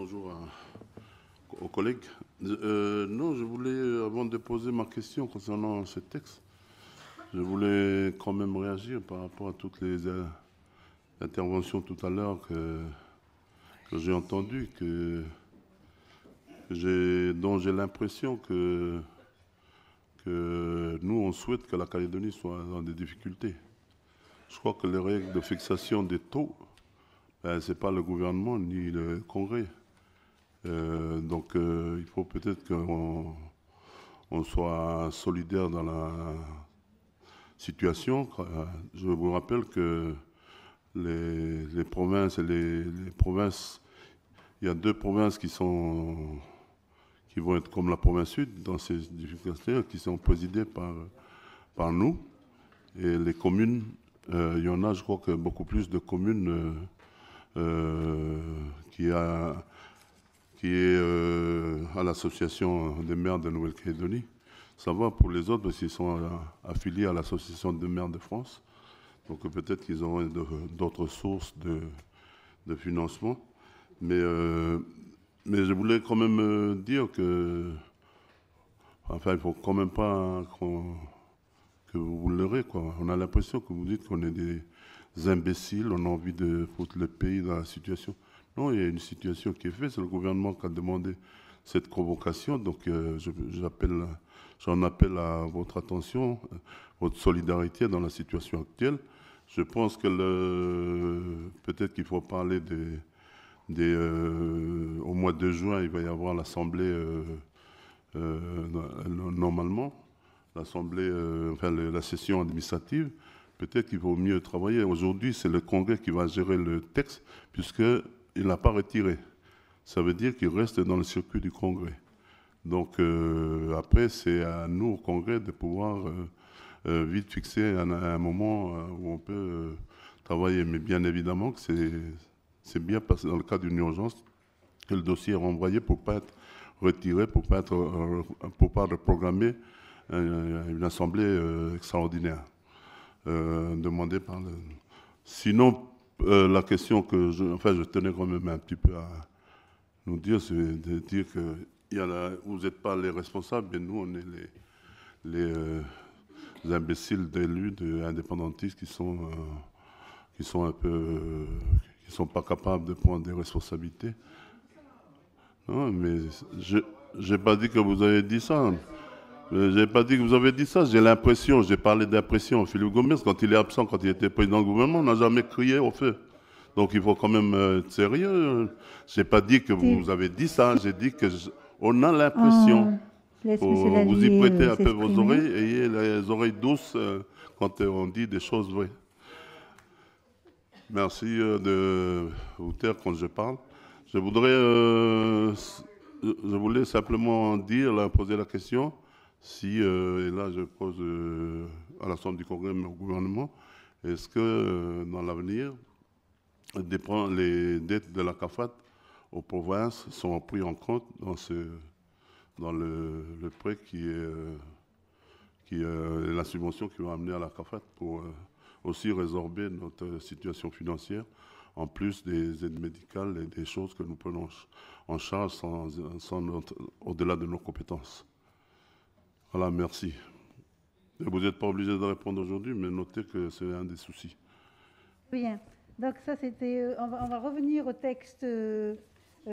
Bonjour aux collègues. Non, je voulais, avant de poser ma question concernant ce texte, je voulais quand même réagir par rapport à toutes les interventions tout à l'heure que j'ai entendues, dont j'ai l'impression que nous, on souhaite que la Calédonie soit dans des difficultés. Je crois que les règles de fixation des taux, ce n'est pas le gouvernement ni le Congrès. Donc il faut peut-être qu'on soit solidaire dans la situation. Je vous rappelle que les provinces et les provinces, il y a deux provinces qui vont être comme la province sud dans ces difficultés, qui sont présidées par nous. Et les communes, il y en a, je crois que beaucoup plus de communes qui est à l'association des maires de Nouvelle-Calédonie. Ça va pour les autres parce qu'ils sont affiliés à l'association des maires de France. Donc peut-être qu'ils auront d'autres sources de financement. Mais je voulais quand même dire que, enfin, il ne faut quand même pas que vous l'aurez, quoi. On a l'impression que vous dites qu'on est des imbéciles, on a envie de foutre le pays dans la situation. Non, il y a une situation qui est faite, c'est le gouvernement qui a demandé cette convocation, donc j'en appelle à votre attention, votre solidarité dans la situation actuelle. Je pense que peut-être qu'il faut parler au mois de juin, il va y avoir l'Assemblée, normalement, l'Assemblée, enfin la session administrative. Peut-être qu'il vaut mieux travailler. Aujourd'hui, c'est le Congrès qui va gérer le texte, puisqu'il n'a pas retiré. Ça veut dire qu'il reste dans le circuit du Congrès. Donc après, c'est à nous, au Congrès, de pouvoir vite fixer un moment où on peut travailler. Mais bien évidemment que c'est bien passé dans le cas d'une urgence que le dossier est renvoyé pour ne pas être retiré, pour pas reprogrammer une assemblée extraordinaire. Demandé par le... Sinon, la question que je tenais quand même un petit peu à nous dire, c'est de dire que vous n'êtes pas les responsables, mais nous, on est les imbéciles d'élus, indépendantistes qui sont un peu... qui sont pas capables de prendre des responsabilités. Non, mais je n'ai pas dit que vous avez dit ça. Je n'ai pas dit que vous avez dit ça, j'ai l'impression, j'ai parlé d'impression. Philippe Gomez, quand il est absent, quand il était président du gouvernement, n'a jamais crié au feu. Donc il faut quand même être sérieux. Je n'ai pas dit que vous avez dit ça, j'ai dit qu'on a l'impression. Vous y prêtez un peu vos oreilles, ayez les oreilles douces quand on dit des choses vraies. Merci de vous taire quand je parle. Je voulais simplement poser la question. Si, et là je pose à l'Assemblée du Congrès, mais au gouvernement, est-ce que dans l'avenir, les dettes de la CAFAT aux provinces sont prises en compte dans le prêt qui est la subvention qui va amener à la CAFAT pour aussi résorber notre situation financière, en plus des aides médicales et des choses que nous prenons en charge au-delà de nos compétences. Voilà, merci. Vous n'êtes pas obligé de répondre aujourd'hui, mais notez que c'est un des soucis. Bien. Donc ça, c'était... on va revenir au texte